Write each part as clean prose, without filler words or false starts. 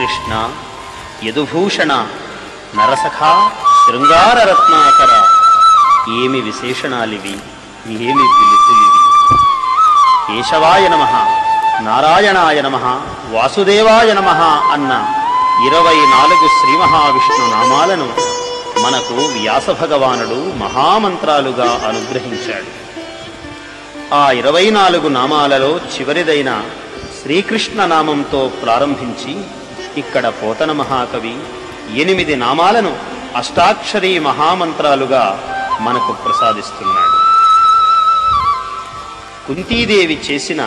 కృష్ణ యదుభూషణ నరసఖా శృంగారరత్నాకర. ఏమి విశేషణాలివి, ఏమి పిలుపులివి! కేశవాయ నమః, నారాయణాయ నమః, వాసుదేవాయ నమః అన్న 24 శ్రీ మహావిష్ణు నామాలను మనకు వ్యాస భగవానుడు మహామంత్రాలుగా అనుగ్రహించాడు. ఆ 24 నామాలలో చివరిదైన శ్రీకృష్ణ నామంతో ప్రారంభించి ఇక్కడ పోతన మహాకవి 8 నామాలను అష్టాక్షరీ మహామంత్రాలుగా మనకు ప్రసాదిస్తున్నాడు. కుంతీదేవి చేసిన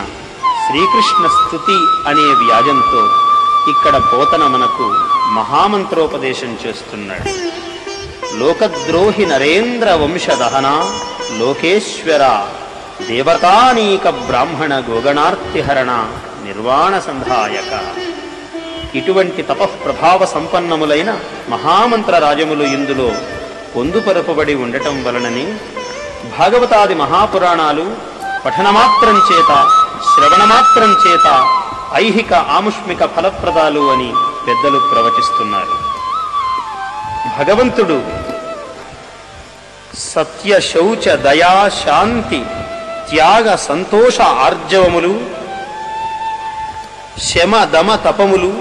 శ్రీకృష్ణ స్తుతి అనే వ్యాజంతో ఇక్కడ పోతన మనకు మహామంత్రోపదేశం చేస్తున్నాడు. లోకద్రోహి నరేంద్ర వంశదహన లోకేశ్వర దేవతానీక బ్రాహ్మణ గోగణార్తిహరణ నిర్వాణ సంధాయక. ఇటువంటి తపఃప్రభావ సంపన్నములైన మహామంత్ర రాజములు ఇందులో పొందుపరపబడి ఉండటం వలననే భాగవతాది మహాపురాణాలు పఠనమాత్రం చేత శ్రవణమాత్రం చేత ఐహిక ఆముష్మిక ఫలప్రదాలు అని పెద్దలు ప్రవచిస్తున్నారు. భగవంతుడు సత్య శౌచ దయా శాంతి త్యాగ సంతోష ఆర్జవములు శమ దమ తపములు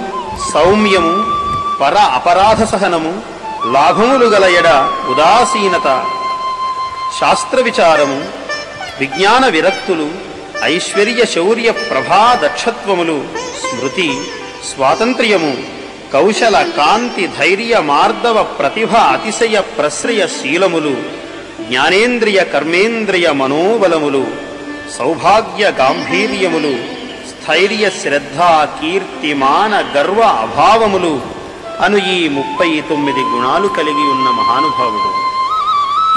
సౌమ్యము పర అపరాధ సహనము లాభములు గల ఎడ ఉదాసీనత శాస్త్ర విచారము విజ్ఞాన విరక్తులు ఐశ్వర్య శౌర్య ప్రభా దక్షత్వములు స్మృతి స్వాతంత్ర్యము కౌశల కాంతి ధైర్య మార్దవ ప్రతిభ అతిశయ ప్రశ్రయ శీలములు జ్ఞానేంద్రియ కర్మేంద్రియ మనోబలములు సౌభాగ్య గాంభీర్యములు స్థైర్య శ్రద్ధ కీర్తిమాన గర్వ అభావములు అను ఈ 39 గుణాలు కలిగి ఉన్న మహానుభావుడు.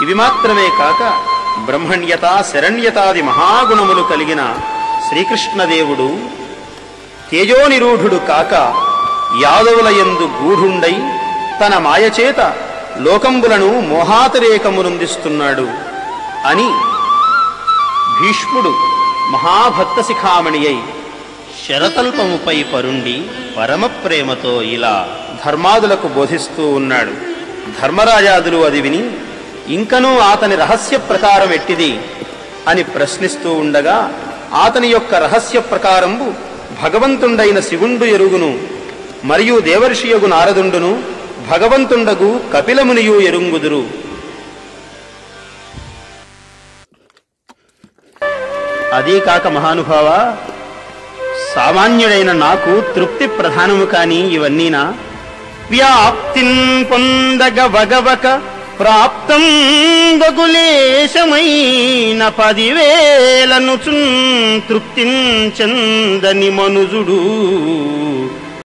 ఇవి మాత్రమే కాక బ్రహ్మణ్యత శరణ్యతాది మహాగుణములు కలిగిన శ్రీకృష్ణదేవుడు తేజోనిరూఢుడు కాక యాదవులయందు గూఢుండై తన మాయచేత లోకంబులను మోహాతిరేకమునందిస్తున్నాడు అని భీష్ముడు మహాభక్త శిఖామణి అయి శరతల్పముపై పరుండి పరమ ప్రేమతో ఇలా ధర్మాదులకు బోధిస్తూ ఉన్నాడు. ధర్మరాజాదులు అది విని ఇంకనూ అతని రహస్య ప్రకారం ఎట్టిది అని ప్రశ్నిస్తూ ఉండగా అతని యొక్క రహస్య ప్రకారంబు భగవంతుండైన శివుండు ఎరుగును మరియు దేవర్షియగు నారదుండును భగవంతుండగు కపిలమునియు ఎరుంగుదురు. అదీ కాక మహానుభావ, సామాన్యుడైన నాకు తృప్తి ప్రధానము కాని ఇవన్నీనా? వ్యాప్తిన్ పొందగ వగవక ప్రాప్తం బగులేశమైన 10,000 తృప్తించందని మనుజుడు